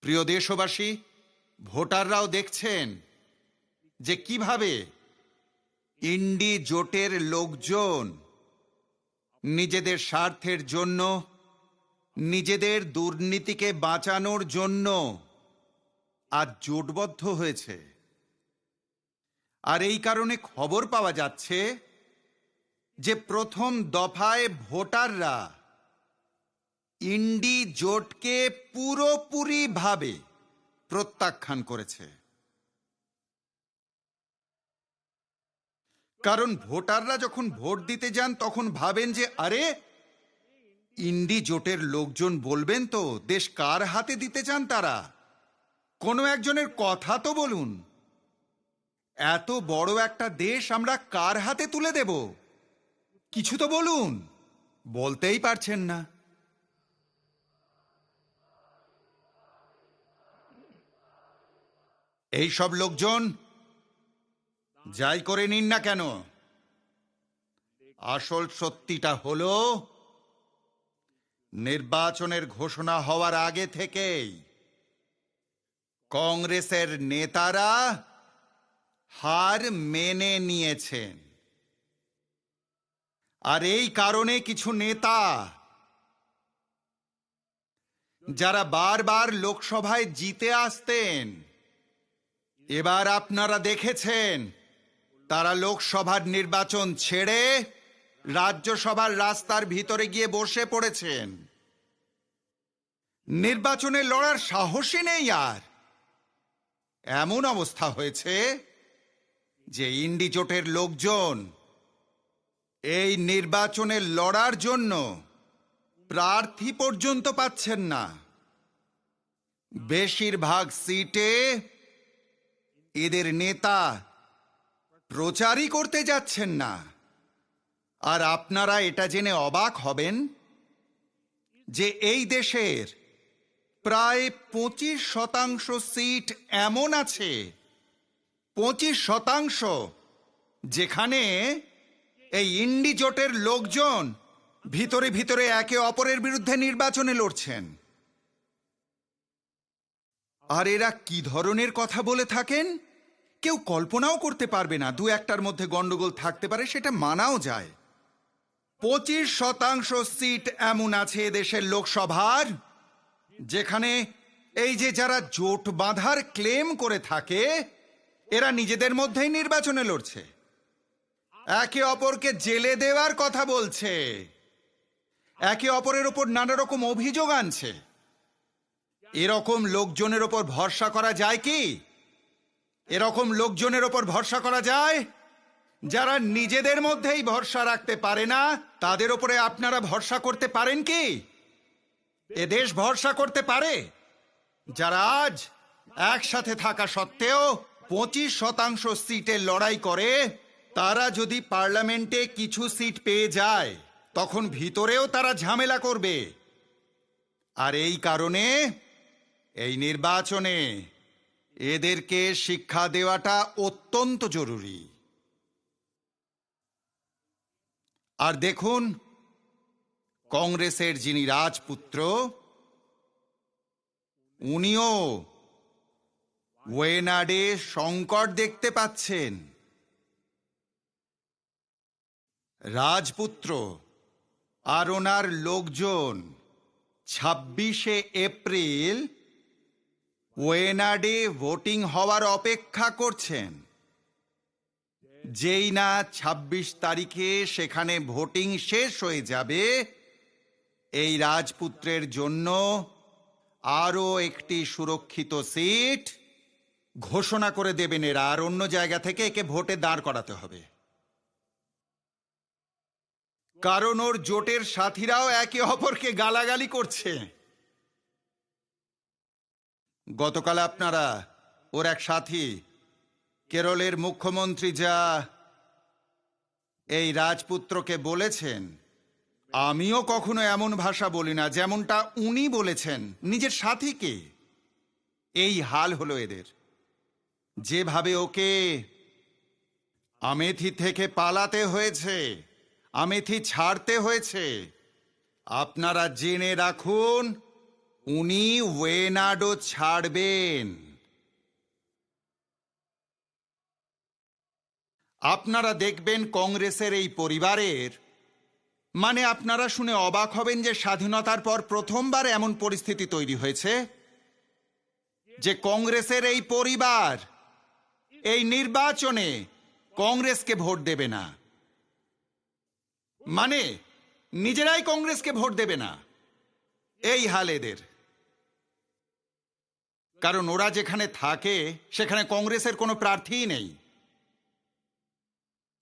প্রিয় দেশবাসী, ভোটাররাও দেখছেন যে কিভাবে ইন্ডি জোটের লোকজন নিজেদের স্বার্থের জন্য, নিজেদের দুর্নীতিকে বাঁচানোর জন্য আজ জোটবদ্ধ হয়েছে। আর এই কারণে খবর পাওয়া যাচ্ছে যে প্রথম দফায় ভোটাররা ইন্ডি জোটকে পুরোপুরিভাবে প্রত্যাখ্যান করেছে। কারণ ভোটাররা যখন ভোট দিতে যান তখন ভাবেন যে আরে, ইন্ডি জোটের লোকজন বলবেন তো দেশ কার হাতে দিতে চান তারা, কোনো একজনের কথা তো বলুন। এত বড় একটা দেশ আমরা কার হাতে তুলে দেব, কিছু তো বলুন। বলতেই পারছেন না। এই সব লোকজন যাই করে নিন না কেন, আসল সত্যিটা হলো নির্বাচনের ঘোষণা হওয়ার আগে থেকেই কংগ্রেসের নেতারা হার মেনে নিয়েছেন। আর এই কারণে কিছু নেতা যারা বারবার লোকসভায় জিতে আসতেন, এবার আপনারা দেখেছেন তারা লোকসভার নির্বাচন ছেড়ে রাজ্যসভার রাস্তার ভিতরে গিয়ে বসে পড়েছেন। নির্বাচনে লড়ার সাহসই নেই আর। এমন অবস্থা হয়েছে যে ইন্ডি জোটের লোকজন এই নির্বাচনে লড়ার জন্য প্রার্থী পর্যন্ত পাচ্ছেন না। বেশিরভাগ সিটে এদের নেতা প্রচারই করতে যাচ্ছেন না। আর আপনারা এটা জেনে অবাক হবেন যে এই দেশের প্রায় 25% সিট এমন আছে, 25%, যেখানে এই ইন্ডি জোটের লোকজন ভিতরে ভিতরে একে অপরের বিরুদ্ধে নির্বাচনে লড়ছেন। আর এরা কি ধরনের কথা বলে থাকেন কেউ কল্পনাও করতে পারবে না। দু একটার মধ্যে গন্ডগোল থাকতে পারে, সেটা মানাও যায়। 25% সিট এমন আছে এদেশের লোকসভার যেখানে এই যে যারা জোট বাঁধার ক্লেম করে থাকে এরা নিজেদের মধ্যেই নির্বাচনে লড়ছে, একে অপরকে জেলে দেওয়ার কথা বলছে, একে অপরের ওপর নানা রকম অভিযোগ আনছে। এরকম লোকজনের ওপর ভরসা করা যায় কি? এরকম লোকজনের ওপর ভরসা করা যায় যারা নিজেদের মধ্যেই ভরসা রাখতে পারে না? তাদের ওপরে আপনারা ভরসা করতে পারেন কি? এ দেশ ভরসা করতে পারে? যারা আজ একসাথে থাকা সত্ত্বেও 25% সিটে লড়াই করে, তারা যদি পার্লামেন্টে কিছু সিট পেয়ে যায় তখন ভিতরেও তারা ঝামেলা করবে। আর এই কারণে এই নির্বাচনে এদেরকে শিক্ষা দেওয়াটা অত্যন্ত জরুরি। আর দেখুন, কংগ্রেসের যিনি রাজপুত্র, উনিও ওয়েনাডে সংকট দেখতে পাচ্ছেন। রাজপুত্র আর ওনার লোকজন 26শে এপ্রিল ওয়েনাডে ভোটিং হওয়ার অপেক্ষা করছেন। যেই না 26 তারিখে সেখানে ভোটিং শেষ হয়ে যাবে, এই রাজপুত্রের জন্য আরও একটি সুরক্ষিত সিট ঘোষণা করে দেবেন এরা, আর অন্য জায়গা থেকে একে ভোটে দাঁড় করাতে হবে। কারণ ওর জোটের সাথীরাও একে অপরকে গালাগালি করছে। গতকাল আপনারা ওর এক সাথী কেরলের মুখ্যমন্ত্রী যা এই রাজপুত্রকে বলেছেন, আমিও কখনো এমন ভাষা বলি না যেমনটা উনি বলেছেন নিজের সাথীকে। এই হাল হলো এদের। যেভাবে ওকে আমেথি থেকে পালাতে হয়েছে, আমেথি ছাড়তে হয়েছে, আপনারা জেনে রাখুন উনি ওয়েনাডো ছাড়বেন। আপনারা দেখবেন কংগ্রেসের এই পরিবারের, মানে আপনারা শুনে অবাক হবেন যে স্বাধীনতার পর প্রথমবার এমন পরিস্থিতি তৈরি হয়েছে যে কংগ্রেসের এই পরিবার এই নির্বাচনে কংগ্রেসকে ভোট দেবে না, মানে নিজেরাই কংগ্রেসকে ভোট দেবে না। এই হাল এদের, কারণ ওরা যেখানে থাকে সেখানে কংগ্রেসের কোনো প্রার্থীই নেই।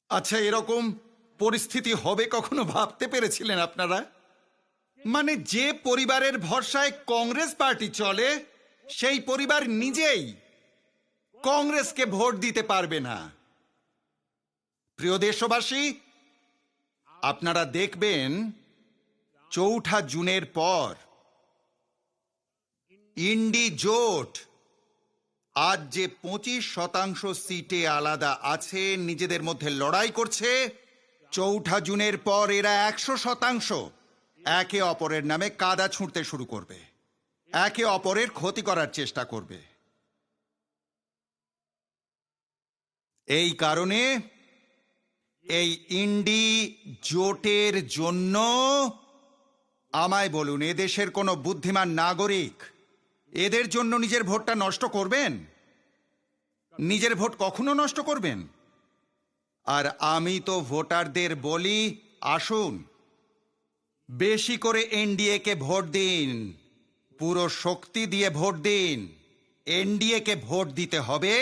আচ্ছা, এরকম পরিস্থিতি হবে কখনো ভাবতে পেরেছিলেন আপনারা? মানে যে পরিবারের ভরসায় কংগ্রেস পার্টি চলে সেই পরিবার নিজেই কংগ্রেসকে ভোট দিতে পারবে না। প্রিয় দেশবাসী, আপনারা দেখবেন ৪ঠা জুনের পর ইন্ডি জোট আজ যে ২৫% সিটে আলাদা আছে, নিজেদের মধ্যে লড়াই করছে, ৪ঠা জুনের পর এরা ১০০% একে অপরের নামে কাদা ছুঁড়তে শুরু করবে, একে অপরের ক্ষতি করার চেষ্টা করবে। এই কারণে এই ইন্ডি জোটের জন্য আমায় বলুন, এদেশের কোনো বুদ্ধিমান নাগরিক এদের জন্য নিজের ভোটটা নষ্ট করবেন? নিজের ভোট কখনো নষ্ট করবেন? আর আমি তো ভোটারদের বলি, আসুন বেশি করে এনডিএ-কে ভোট দিন, পুরো শক্তি দিয়ে ভোট দিন। এনডিএ-কে ভোট দিতে হবে,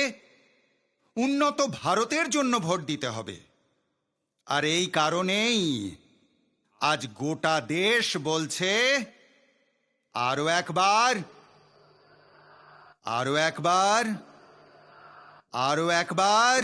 উন্নত ভারতের জন্য ভোট দিতে হবে। আর এই কারণেই আজ গোটা দেশ বলছে, আরো একবার, আরো একবার, আরো একবার।